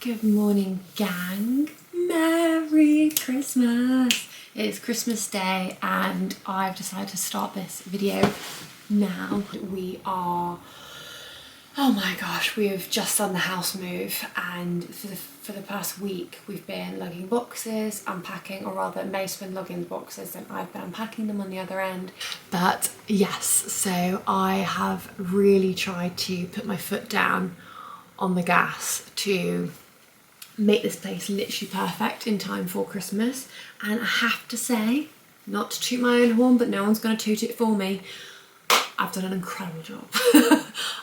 Good morning, gang. Merry Christmas. It's Christmas Day and I've decided to start this video now. Oh my gosh, we've just done the house move, and for the past week we've been lugging boxes, unpacking, or rather May's been lugging the boxes and I've been unpacking them on the other end. But yes, so I have really tried to put my foot down on the gas to make this place literally perfect in time for Christmas. And I have to say, not to toot my own horn, but no one's going to toot it for me, I've done an incredible job.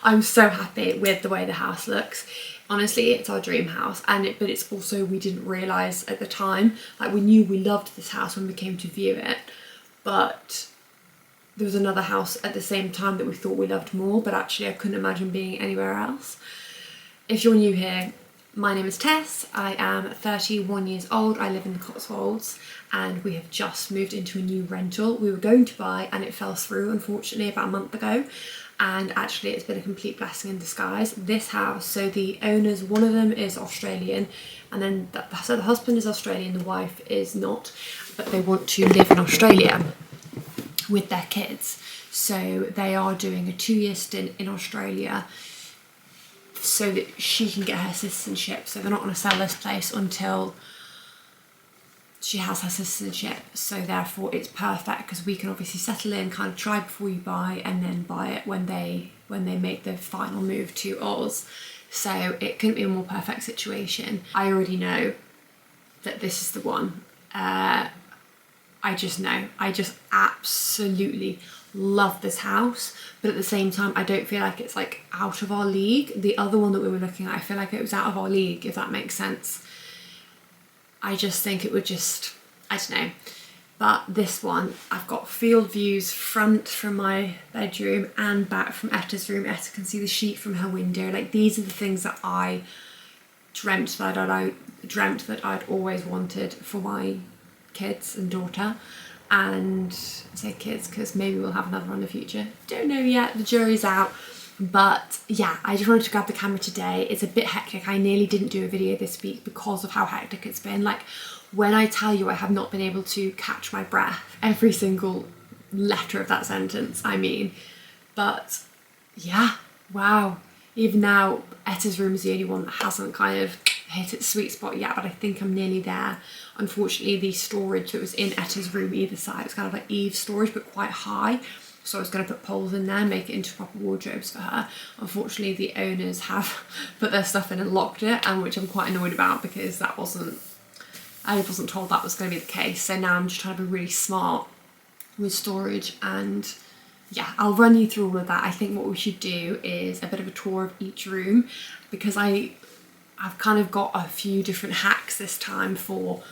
I'm so happy with the way the house looks. Honestly, it's our dream house, but it's also, we didn't realise at the time, like we knew we loved this house when we came to view it, but there was another house at the same time that we thought we loved more, but actually I couldn't imagine being anywhere else. If you're new here, my name is Tess, I am 31 years old, I live in the Cotswolds, and we have just moved into a new rental we were going to buy and it fell through unfortunately about a month ago, and actually it's been a complete blessing in disguise. This house, so the owners, one of them is Australian, and then so the husband is Australian, the wife is not, but they want to live in Australia with their kids, so they are doing a 2-year stint in Australia so that she can get her citizenship. So they're not going to sell this place until she has her citizenship, so therefore it's perfect because we can obviously settle in, kind of try before you buy, and then buy it when they make the final move to Oz. So it couldn't be a more perfect situation. I already know that this is the one. I just know, I just absolutely love this house, but at the same time I don't feel like it's like out of our league. The other one that we were looking at, I feel like it was out of our league, if that makes sense. I just think it would just, I don't know. But this one, I've got field views front from my bedroom and back from Etta's room. Etta can see the sheet from her window. Like, these are the things that I dreamt that I'd always wanted for my kids and daughter. And I say kids because maybe we'll have another one in the future, don't know yet, the jury's out. But yeah, I just wanted to grab the camera today. It's a bit hectic. I nearly didn't do a video this week because of how hectic it's been. Like, when I tell you I have not been able to catch my breath, every single letter of that sentence, I mean. But yeah, wow. Even now, Etta's room is the only one that hasn't kind of hit its sweet spot yet, but I think I'm nearly there. Unfortunately, the storage that was in Etta's room either side was kind of like Eve's storage, but quite high. So I was going to put poles in there, make it into proper wardrobes for her. Unfortunately, the owners have put their stuff in and locked it, and which I'm quite annoyed about because I wasn't told that was going to be the case. So now I'm just trying to be really smart with storage, and yeah, I'll run you through all of that. I think what we should do is a bit of a tour of each room, because I've kind of got a few different hacks this time for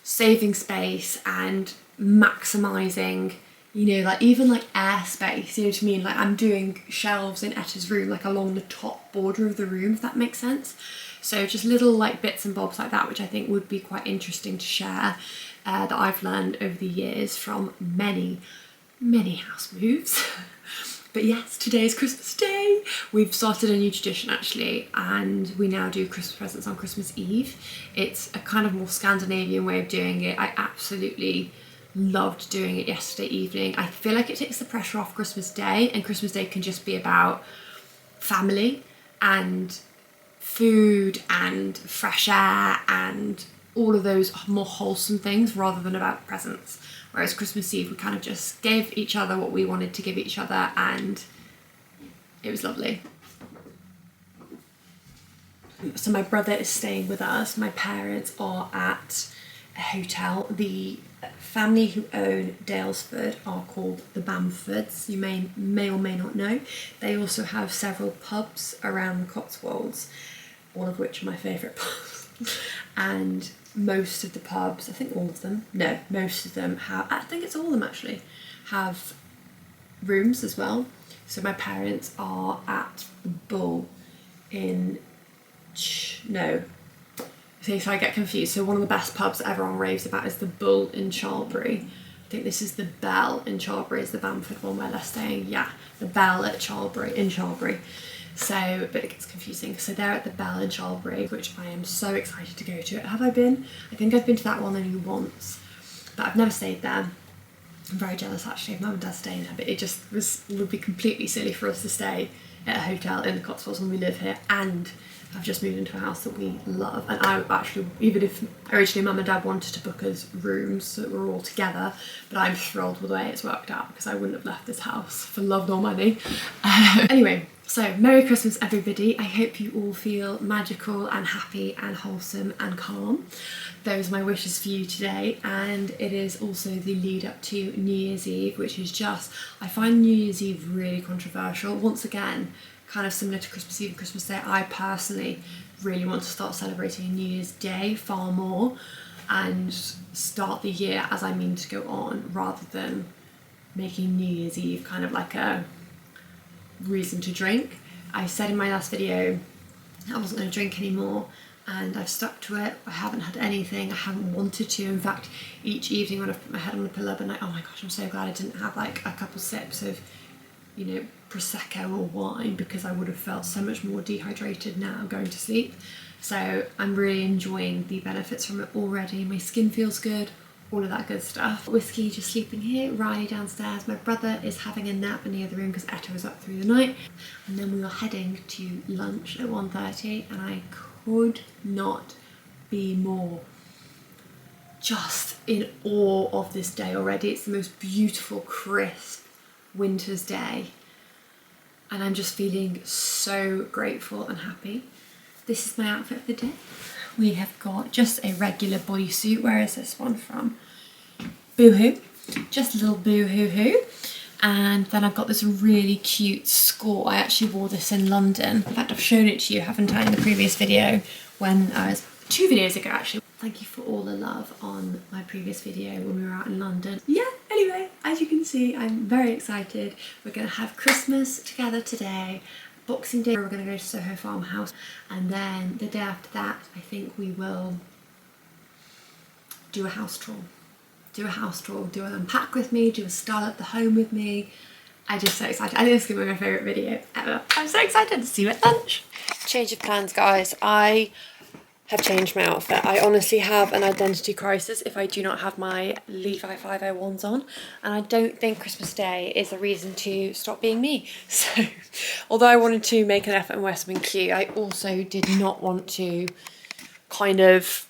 saving space and maximising, you know, like even like air space, you know what I mean? Like, I'm doing shelves in Etta's room like along the top border of the room, if that makes sense. So just little like bits and bobs like that, which I think would be quite interesting to share, that I've learned over the years from many house moves. But yes, today is Christmas Day. We've started a new tradition actually, and we now do Christmas presents on Christmas Eve. It's a kind of more Scandinavian way of doing it. I absolutely loved doing it yesterday evening. I feel like it takes the pressure off Christmas Day, and Christmas Day can just be about family and food and fresh air and all of those more wholesome things rather than about presents. Whereas Christmas Eve, we kind of just gave each other what we wanted to give each other, and it was lovely. So my brother is staying with us. My parents are at a hotel. The family who own Dalesford are called the Bamfords. You may or may not know. They also have several pubs around the Cotswolds, all of which are my favourite pubs. And most of the pubs, I think all of them, no, most of them have, I think it's all of them actually, have rooms as well. So my parents are at the Bull in, no, okay, so I get confused. So one of the best pubs that everyone raves about is the Bull in Charlbury. I think this is the Bell in Charlbury, is the Bamford one where they're staying. Yeah, the Bell at Charlbury, in Charlbury. So, but it gets confusing. So they're at the Bell in Charlbury, which I am so excited to go to. Have I been? I think I've been to that one only once, but I've never stayed there. I'm very jealous actually of Mum and Dad staying there, but it just would be completely silly for us to stay at a hotel in the Cotswolds when we live here, and I've just moved into a house that we love. And I actually, even if originally Mum and Dad wanted to book us rooms so that we're all together, but I'm thrilled with the way it's worked out because I wouldn't have left this house for love nor money. Anyway, so Merry Christmas everybody. I hope you all feel magical and happy and wholesome and calm. Those are my wishes for you today, and it is also the lead up to New Year's Eve, which is just, I find New Year's Eve really controversial. Once again, kind of similar to Christmas Eve and Christmas Day, I personally really want to start celebrating New Year's Day far more and start the year as I mean to go on, rather than making New Year's Eve kind of like a reason to drink. I said in my last video I wasn't going to drink anymore, and I've stuck to it. I haven't had anything, I haven't wanted to. In fact, each evening when I've put my head on the pillow, I've been like, oh my gosh, I'm so glad I didn't have like a couple sips of, you know, Prosecco or wine, because I would have felt so much more dehydrated now going to sleep. So I'm really enjoying the benefits from it already. My skin feels good, all of that good stuff. Whiskey just sleeping here, Riley downstairs. My brother is having a nap in the other room because Etta was up through the night. And then we are heading to lunch at 1:30, and I could not be more just in awe of this day already. It's the most beautiful, crisp winter's day, and I'm just feeling so grateful and happy. This is my outfit for the day. We have got just a regular bodysuit. Where is this one from? Boohoo. Just a little boo-hoo-hoo. And then I've got this really cute skirt. I actually wore this in London. In fact, I've shown it to you, haven't I, in the previous video, when I was 2 videos ago actually. Thank you for all the love on my previous video when we were out in London. Yeah, anyway, as you can see, I'm very excited. We're going to have Christmas together today. Boxing Day, we're going to go to Soho Farmhouse, and then the day after that, I think we will do a house tour. Do an unpack with me, do a style up the home with me. I'm just so excited. I think this is going to be my favourite video ever. I'm so excited to see you at lunch. Change of plans, guys. I have changed my outfit. I honestly have an identity crisis if I do not have my Levi 501s on, and I don't think Christmas Day is a reason to stop being me. So although I wanted to make an effort in Westman Q, I also did not want to kind of,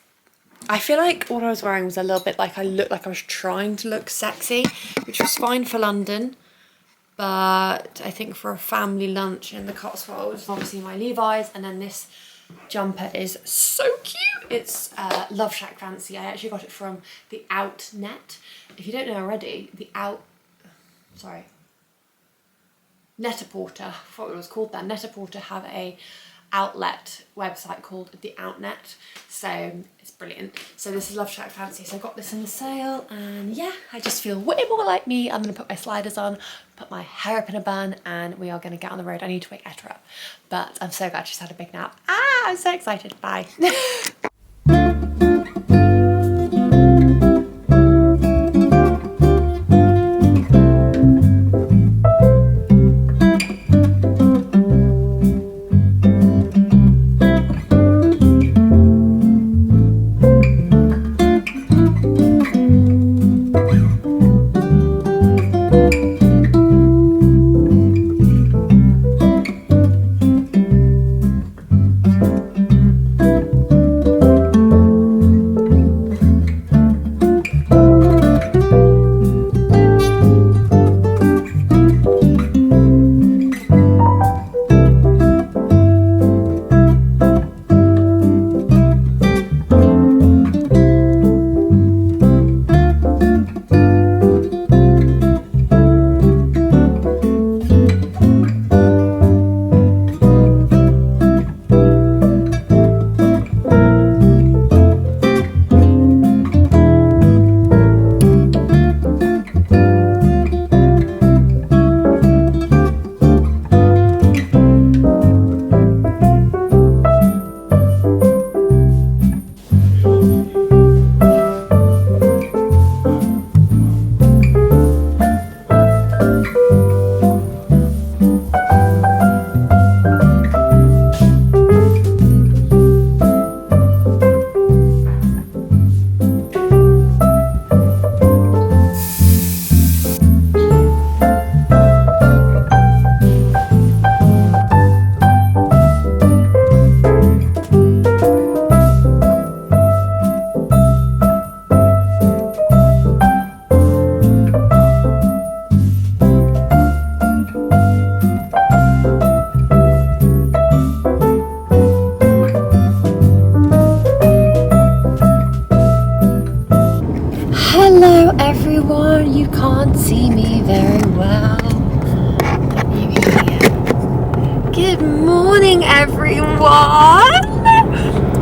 I feel like what I was wearing was a little bit like I looked like I was trying to look sexy, which was fine for London, but I think for a family lunch in the Cotswolds, obviously my Levi's, and then this jumper is so cute. It's Love Shack Fancy. I actually got it from the Outnet. If you don't know already, Net-a-Porter, I thought it was called that. Net-a-Porter have a outlet website called the Outnet, so it's brilliant. So this is Love Shack Fancy, so I got this in the sale, and yeah, I just feel way more like me. I'm gonna put my sliders on, put my hair up in a bun, and we are gonna get on the road. I need to wake Etta up, but I'm so glad she's had a big nap. I'm so excited. Bye. can't see me very well. Can you hear? Good morning, everyone.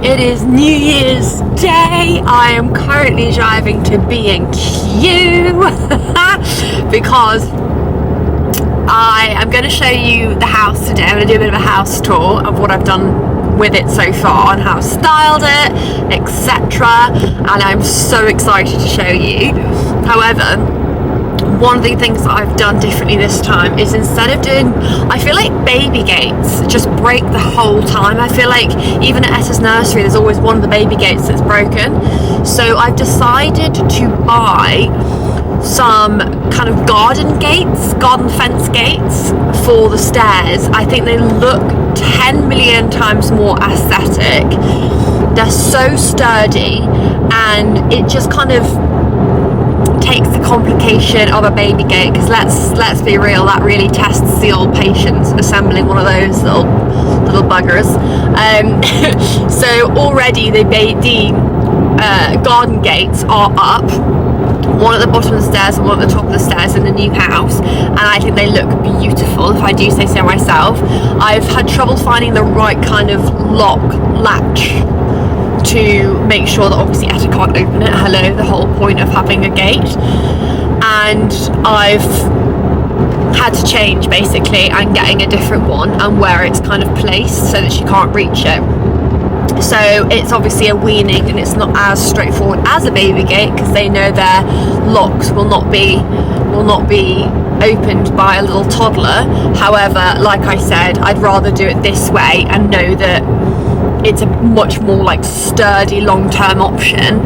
It is New Year's Day. I am currently driving to B&Q because I am going to show you the house today. I'm going to do a bit of a house tour of what I've done with it so far and how I've styled it, etc. And I'm so excited to show you. However, one of the things that I've done differently this time is instead of doing, I feel like baby gates just break the whole time. I feel like even at Etta's nursery there's always one of the baby gates that's broken. So I've decided to buy some kind of garden fence gates for the stairs. I think they look 10 million times more aesthetic. They're so sturdy and it just kind of takes the complication of a baby gate, because let's be real, that really tests the old patience assembling one of those little buggers. So already the garden gates are up, one at the bottom of the stairs and one at the top of the stairs in the new house, and I think they look beautiful, if I do say so myself. I've had trouble finding the right kind of latch to make sure that obviously Etta can't open it. Hello, the whole point of having a gate. And I've had to change basically and getting a different one and where it's kind of placed so that she can't reach it. So it's obviously a weaning and it's not as straightforward as a baby gate, because they know their locks will not be opened by a little toddler. However, like I said, I'd rather do it this way and know that it's a much more like sturdy long-term option,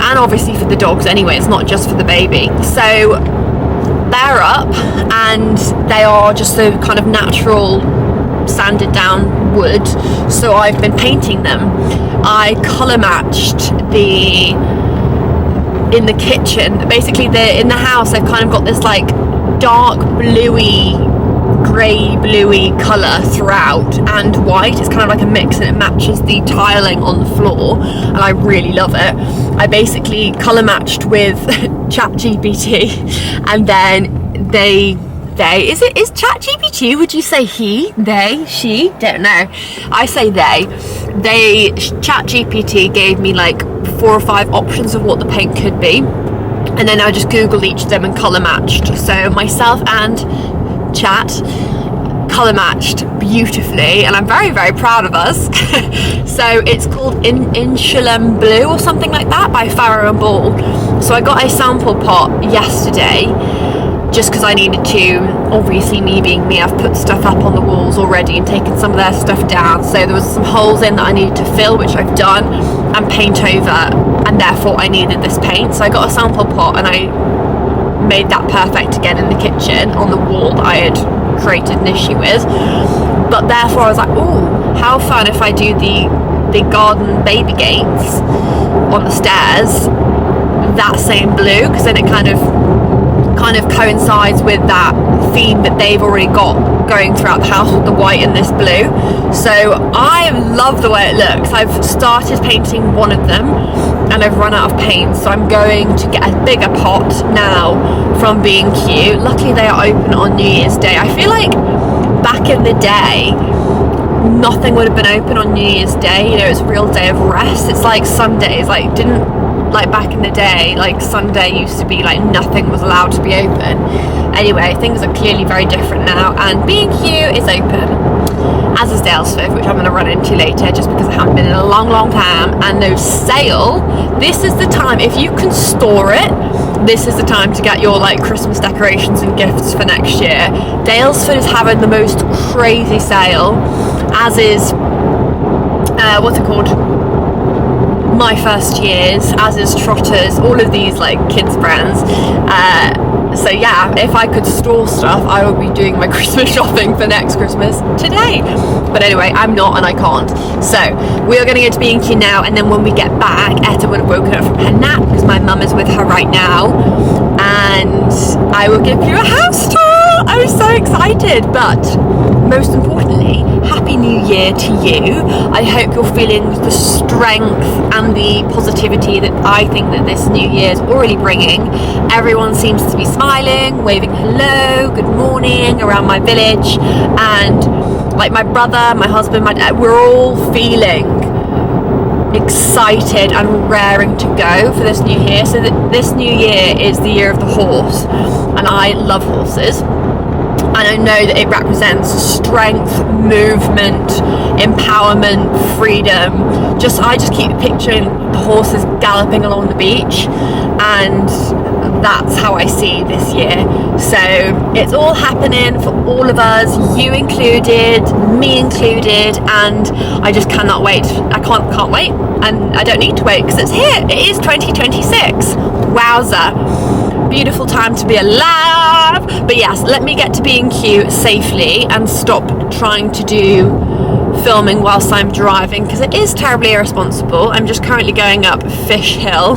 and obviously for the dogs anyway, it's not just for the baby. So they're up and they are just a kind of natural sanded down wood, so I've been painting them. I colour matched in the kitchen, basically in the house they've kind of got this like dark grey bluey colour throughout and white. It's kind of like a mix and it matches the tiling on the floor and I really love it. I basically colour matched with ChatGPT, and then is ChatGPT, would you say he, they, she? Don't know. I say they. ChatGPT gave me like 4 or 5 options of what the paint could be, and then I just googled each of them and colour matched. So myself and Chat colour matched beautifully, and I'm very, very proud of us. So it's called Insulum Blue or something like that by Farrow and Ball. So I got a sample pot yesterday just because I needed to. Obviously, me being me, I've put stuff up on the walls already and taken some of their stuff down, so there was some holes in that I needed to fill, which I've done, and paint over, and therefore I needed this paint. So I got a sample pot and I made that perfect again in the kitchen on the wall that I had created an issue with. But therefore I was like, oh, how fun if I do the garden baby gates on the stairs that same blue, because then it kind of coincides with that theme that they've already got going throughout the house with the white and this blue. So I love the way it looks. I've started painting one of them and I've run out of paint, so I'm going to get a bigger pot now from B&Q. Luckily they are open on New Year's Day. I feel like back in the day nothing would have been open on New Year's Day. You know, it's a real day of rest. It's like Sundays, like back in the day, like Sunday used to be like nothing was allowed to be open. Anyway, things are clearly very different now, and B&Q is open, as is Dalesford, which I'm going to run into later just because I haven't been in a long time. And no sale. This is the time, if you can store it, this is the time to get your like Christmas decorations and gifts for next year. Dalesford is having the most crazy sale, as is what's it called, My First Years, as is Trotters, all of these like kids brands. So yeah, if I could store stuff, I would be doing my Christmas shopping for next Christmas today. But anyway, I'm not and I can't. So we are going to go to B&Q now, and then when we get back, Etta would have woken up from her nap because my mum is with her right now, and I will give you a house tour. I'm so excited. But most importantly, Happy New Year to you. I hope you're feeling the strength and and the positivity that I think that this new year is already bringing. Everyone seems to be smiling, waving hello, good morning around my village, and like my brother, my husband, my dad, we're all feeling excited and raring to go for this new year. So this new year is the year of the horse, and I love horses. And I know that it represents strength, movement, empowerment, freedom. I just keep picturing the horses galloping along the beach, and that's how I see this year. So it's all happening for all of us, you included, me included, and I just cannot wait. I can't wait, and I don't need to wait because it's here. It is 2026. Wowza. Beautiful time to be alive. But yes, let me get to being cute safely and stop trying to do filming whilst I'm driving, because it is terribly irresponsible. I'm just currently going up Fish Hill.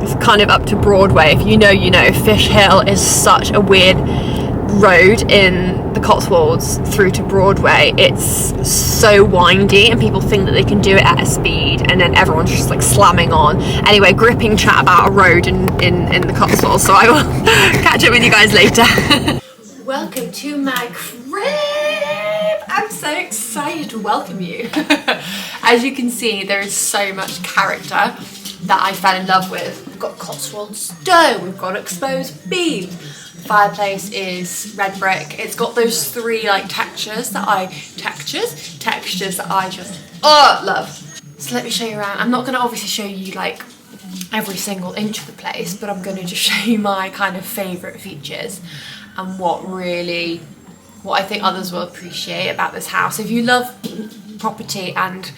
It's kind of up to Broadway. If you know, you know. Fish Hill is such a weird road in the Cotswolds through to Broadway. It's so windy, and people think that they can do it at a speed, and then everyone's just like slamming on. Anyway, gripping chat about a road in the Cotswolds, so I will catch up with you guys later. Welcome to my crib. I'm so excited to welcome you. As you can see, there is so much character that I fell in love with. We've got Cotswold stone, we've got exposed beam. Fireplace is red brick. It's got those three like textures that I just love. So let me show you around. I'm not going to obviously show you like every single inch of the place, but I'm going to just show you my kind of favourite features and what I think others will appreciate about this house. If you love property and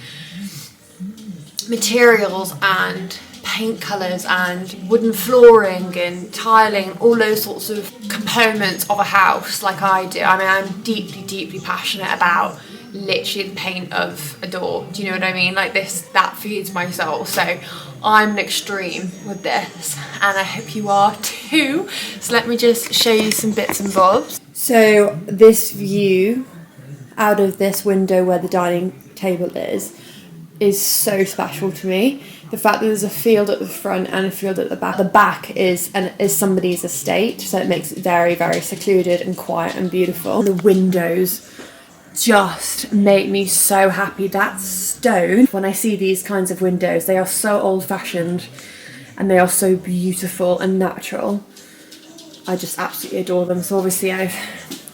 materials and paint colours and wooden flooring and tiling, all those sorts of components of a house like I do. I mean, I'm deeply passionate about literally the paint of a door. Do you know what I mean? Like that feeds my soul. So I'm an extreme with this, and I hope you are too. So let me just show you some bits and bobs. So this view out of this window where the dining table is so special to me. The fact that there's a field at the front and a field at the back. The back is somebody's estate, so it makes it very, very secluded and quiet and beautiful. The windows just make me so happy. That stone, when I see these kinds of windows, they are so old-fashioned and they are so beautiful and natural. I just absolutely adore them. So obviously I've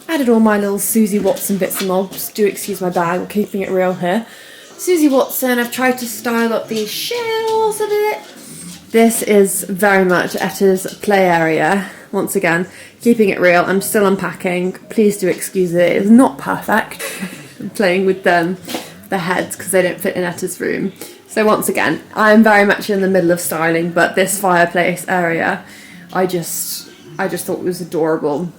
added all my little Susie Watson bits and bobs. Do excuse my bag, we're keeping it real here. Susie Watson. I've tried to style up these shelves a bit. This is very much Etta's play area. Once again, keeping it real. I'm still unpacking. Please do excuse it. It's not perfect. I'm playing with the heads because they don't fit in Etta's room. So once again, I'm very much in the middle of styling, but this fireplace area, I just thought it was adorable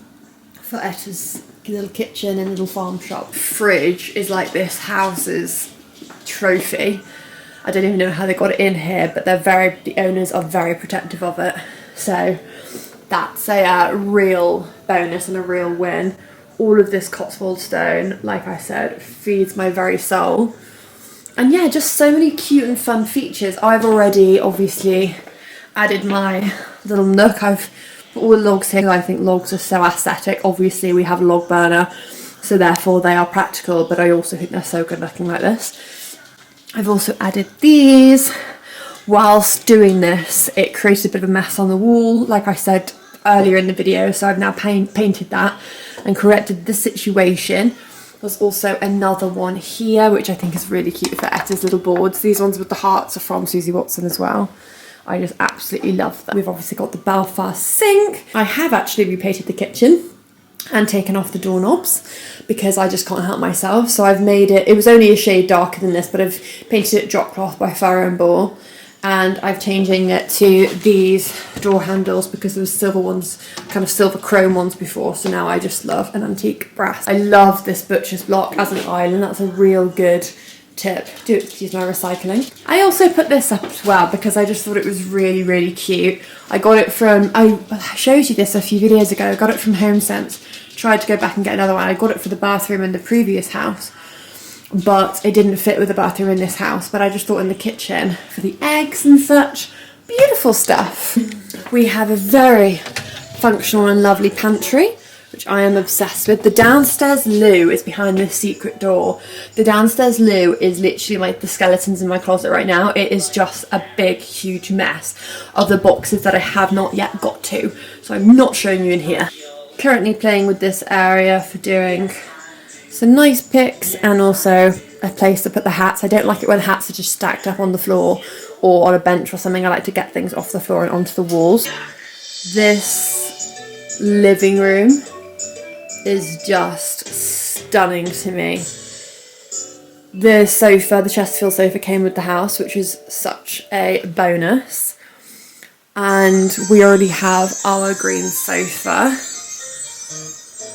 for Etta's little kitchen and little farm shop. Fridge is like this house's trophy. I don't even know how they got it in here, but the owners are very protective of it. So that's a real bonus and a real win. All of this Cotswold stone, like I said, feeds my very soul. And yeah, just so many cute and fun features. I've already obviously added my little nook. I've put all the logs here. I think logs are so aesthetic. Obviously we have a log burner, so therefore they are practical, but I also think they're so good looking like this. I've also added these. Whilst doing this, it created a bit of a mess on the wall, like I said earlier in the video, so I've now painted that and corrected the situation. There's also another one here, which I think is really cute for Etta's little boards. These ones with the hearts are from Susie Watson as well. I just absolutely love them. We've obviously got the Belfast sink. I have actually repainted the kitchen and taken off the doorknobs because I just can't help myself. So I've made it was only a shade darker than this, but I've painted it drop cloth by Furrow and Ball, and I'm changing it to these door handles because there was silver ones, kind of silver chrome ones before, so now I just love an antique brass. I love this butcher's block as an island. That's a real good tip. Do excuse my recycling. I also put this up as well because I just thought it was really cute. I got it from, I showed you this a few videos ago, I got it from HomeSense. Tried to go back and get another one. I got it for the bathroom in the previous house. but it didn't fit with the bathroom in this house. But I just thought in the kitchen for the eggs and such, beautiful stuff. We have a very functional and lovely pantry, which I am obsessed with. The downstairs loo is behind this secret door. The downstairs loo is literally like the skeletons in my closet right now. It is just a big, huge mess of the boxes that I have not yet got to. So I'm not showing you in here. Currently playing with this area for doing some nice pics and also a place to put the hats. I don't like it when hats are just stacked up on the floor or on a bench or something. I like to get things off the floor and onto the walls. This living room is just stunning to me. The sofa, the Chesterfield sofa, came with the house, which is such a bonus. And we already have our green sofa.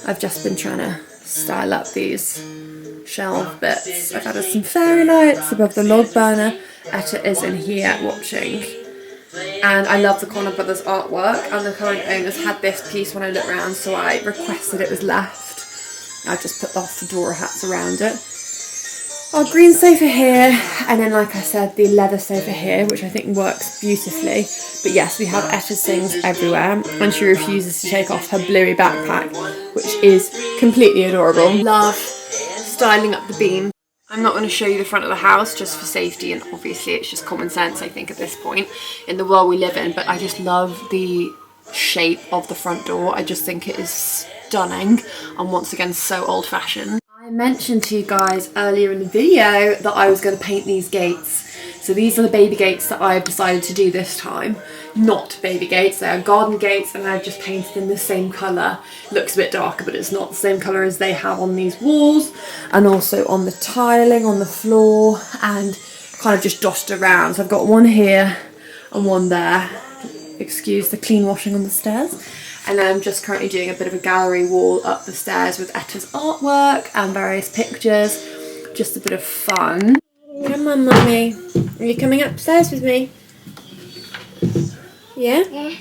I've just been trying to style up these shelf bits. I've added some fairy lights above the log burner. Etta is in here watching. And I love the Corner Brothers artwork, and the current owners had this piece when I looked around, so I requested it was left. I just put the fedora hats around it. Our green sofa here, and then like I said, the leather sofa here, which I think works beautifully. But yes, we have Etta's things everywhere, and she refuses to take off her bluey backpack, which is completely adorable. Love styling up the beam. I'm not going to show you the front of the house just for safety, and obviously it's just common sense, I think, at this point in the world we live in, but I just love the shape of the front door. I just think it is stunning and once again so old-fashioned. I mentioned to you guys earlier in the video that I was going to paint these gates. So these are the baby gates that I've decided to do this time. Not baby gates, they are garden gates, and I've just painted in the same colour. Looks a bit darker, but it's not the same colour as they have on these walls, and also on the tiling on the floor, and kind of just dotted around. So I've got one here and one there. Excuse the clean washing on the stairs. And then I'm just currently doing a bit of a gallery wall up the stairs with Etta's artwork and various pictures. Just a bit of fun. Come on, Mummy. Are you coming upstairs with me? Yeah? Yeah.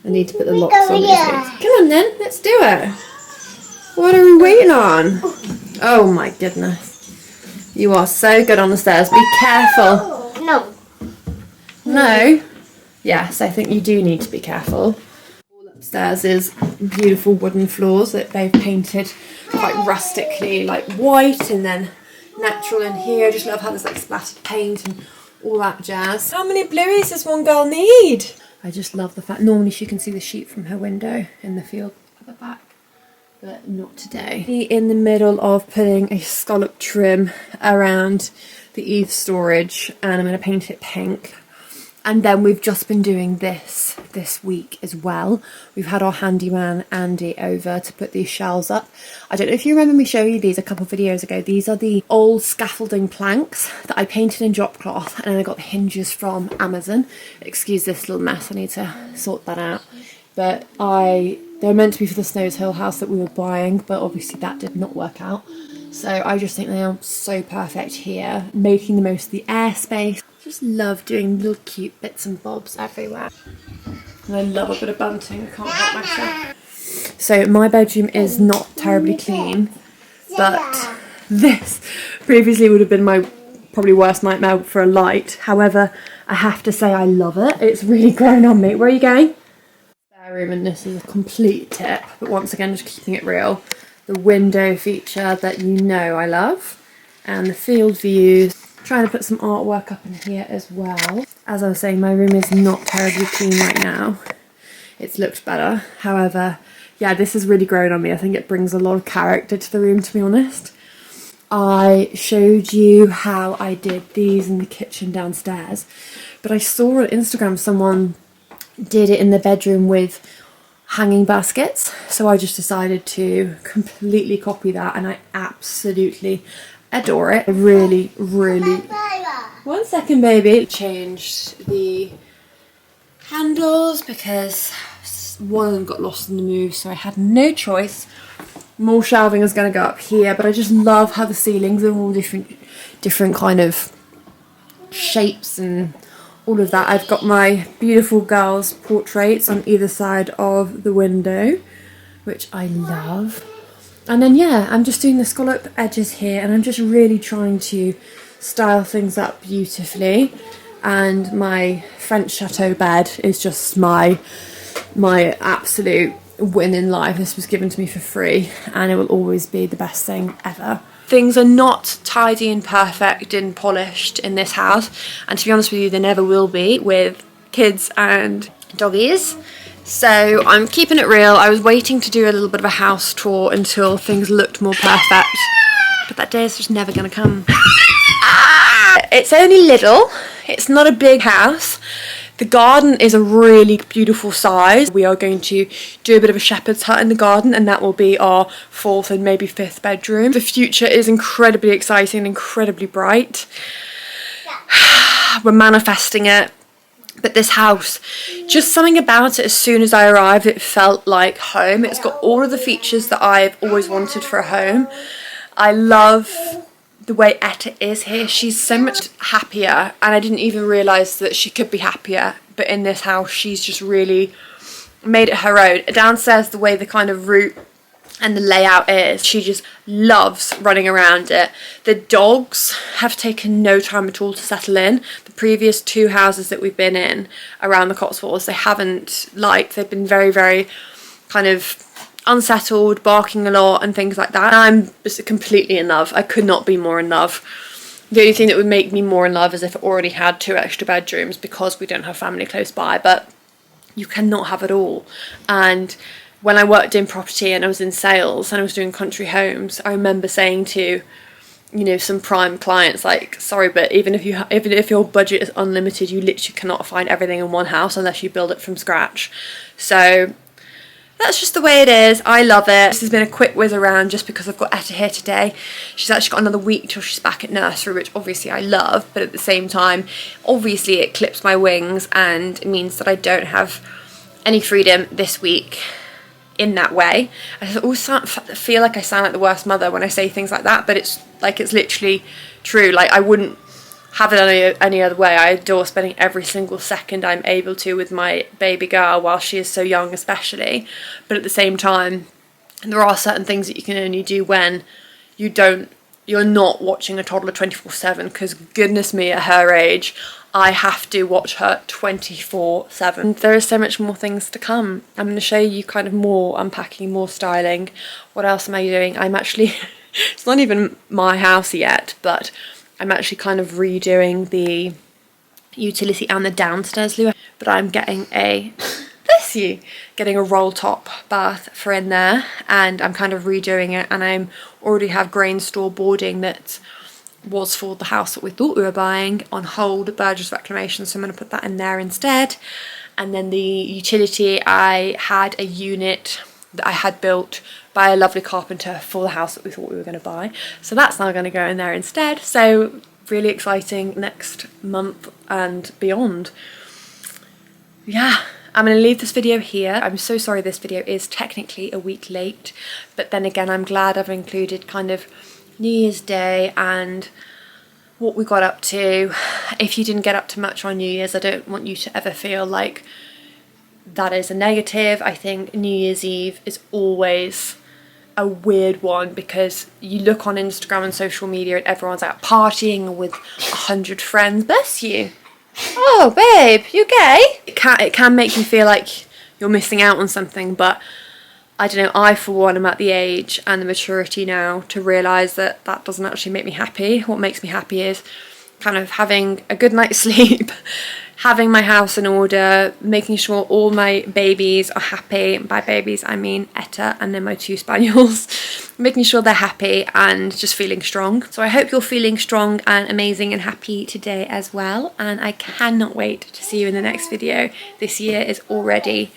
I need to put the locks on these things. Come on then, let's do it. What are we waiting on? Oh my goodness. You are so good on the stairs. Be careful. No. No? Yes, I think you do need to be careful. All upstairs is beautiful wooden floors that they've painted quite rustically, like white and then natural in here. I just love how there's like splattered paint and all that jazz. How many blueies does one girl need? I just love the fact normally she can see the sheep from her window in the field at the back, but not today. In the middle of putting a scallop trim around the eave storage, and I'm going to paint it pink. And then we've just been doing this week as well. We've had our handyman Andy over to put these shelves up. I don't know if you remember me showing you these a couple of videos ago. These are the old scaffolding planks that I painted in drop cloth, and then I got the hinges from Amazon. Excuse this little mess, I need to sort that out. But they were meant to be for the Snows Hill house that we were buying, but obviously that did not work out. So I just think they are so perfect here, making the most of the airspace. Just love doing little cute bits and bobs everywhere. And I love a bit of bunting, I can't help myself. So my bedroom is not terribly clean, but this previously would have been my probably worst nightmare for a light. However, I have to say I love it. It's really grown on me. Where are you going? Spare room, and this is a complete tip, but once again just keeping it real. The window feature that you know I love, and the field views. Trying to put some artwork up in here as well. As I was saying, my room is not terribly clean right now. It's looked better. However, yeah, this has really grown on me. I think it brings a lot of character to the room, to be honest. I showed you how I did these in the kitchen downstairs, but I saw on Instagram someone did it in the bedroom with hanging baskets. So I just decided to completely copy that, and I absolutely adore it. I really. 1 second, baby. Changed the handles because one of them got lost in the move, so I had no choice. More shelving is going to go up here, but I just love how the ceilings are all different kind of shapes and all of that. I've got my beautiful girls' portraits on either side of the window, which I love. And then yeah, I'm just doing the scallop edges here, and I'm just really trying to style things up beautifully. And my French chateau bed is just my absolute win in life. This was given to me for free, and it will always be the best thing ever. Things are not tidy and perfect and polished in this house, and to be honest with you, they never will be with kids and doggies. So I'm keeping it real. I was waiting to do a little bit of a house tour until things looked more perfect, but that day is just never gonna come. It's only little, it's not a big house. The garden is a really beautiful size. We are going to do a bit of a shepherd's hut in the garden, and that will be our 4th and maybe 5th bedroom. The future is incredibly exciting and incredibly bright. We're manifesting it. But this house, just something about it, as soon as I arrived, it felt like home. It's got all of the features that I've always wanted for a home. I love the way Etta is here. She's so much happier, and I didn't even realise that she could be happier. But in this house, she's just really made it her own. Downstairs, the way the kind of route and the layout is, she just loves running around it. The dogs have taken no time at all to settle in. The previous 2 houses that we've been in around the Cotswolds, they haven't liked. They've been very, very kind of unsettled, barking a lot and things like that. I'm just completely in love. I could not be more in love. The only thing that would make me more in love is if it already had 2 extra bedrooms, because we don't have family close by, but you cannot have it all. And when I worked in property and I was in sales and I was doing country homes, I remember saying to, you know, some prime clients, like, sorry, but even if your budget is unlimited, you literally cannot find everything in one house unless you build it from scratch. So that's just the way it is. I love it. This has been a quick whiz around just because I've got Etta here today. She's actually got another week till she's back at nursery, which obviously I love, but at the same time, obviously it clips my wings and it means that I don't have any freedom this week in that way. I always feel like I sound like the worst mother when I say things like that, but it's literally true. Like, I wouldn't have it any other way. I adore spending every single second I'm able to with my baby girl while she is so young, especially. But at the same time, there are certain things that you can only do when you're not watching a toddler 24/7, because goodness me, at her age, I have to watch her 24/7. There is so much more things to come. I'm going to show you kind of more unpacking, more styling. What else am I doing? I'm actually, it's not even my house yet, but I'm actually kind of redoing the utility and the downstairs loo. But I'm getting getting a roll top bath for in there, and I'm kind of redoing it, and I'm already have grain store boarding that was for the house that we thought we were buying on hold, Burgess Reclamation, so I'm going to put that in there instead. And then the utility, I had a unit that I had built by a lovely carpenter for the house that we thought we were going to buy, so that's now going to go in there instead. So really exciting next month and beyond. Yeah, I'm going to leave this video here. I'm so sorry this video is technically a week late, but then again, I'm glad I've included kind of New Year's Day and what we got up to. If you didn't get up to much on New Year's, I don't want you to ever feel like that is a negative. I think New Year's Eve is always a weird one, because you look on Instagram and social media and everyone's out partying with 100 friends. Bless you. Oh babe, you gay? It can make you feel like you're missing out on something, but I don't know, I for one am at the age and the maturity now to realise that that doesn't actually make me happy. What makes me happy is kind of having a good night's sleep, having my house in order, making sure all my babies are happy. By babies I mean Etta and then my 2 spaniels. Making sure they're happy and just feeling strong. So I hope you're feeling strong and amazing and happy today as well, and I cannot wait to see you in the next video. This year is already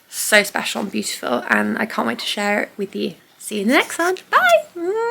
so special and beautiful, and I can't wait to share it with you. See you in the next one. Bye!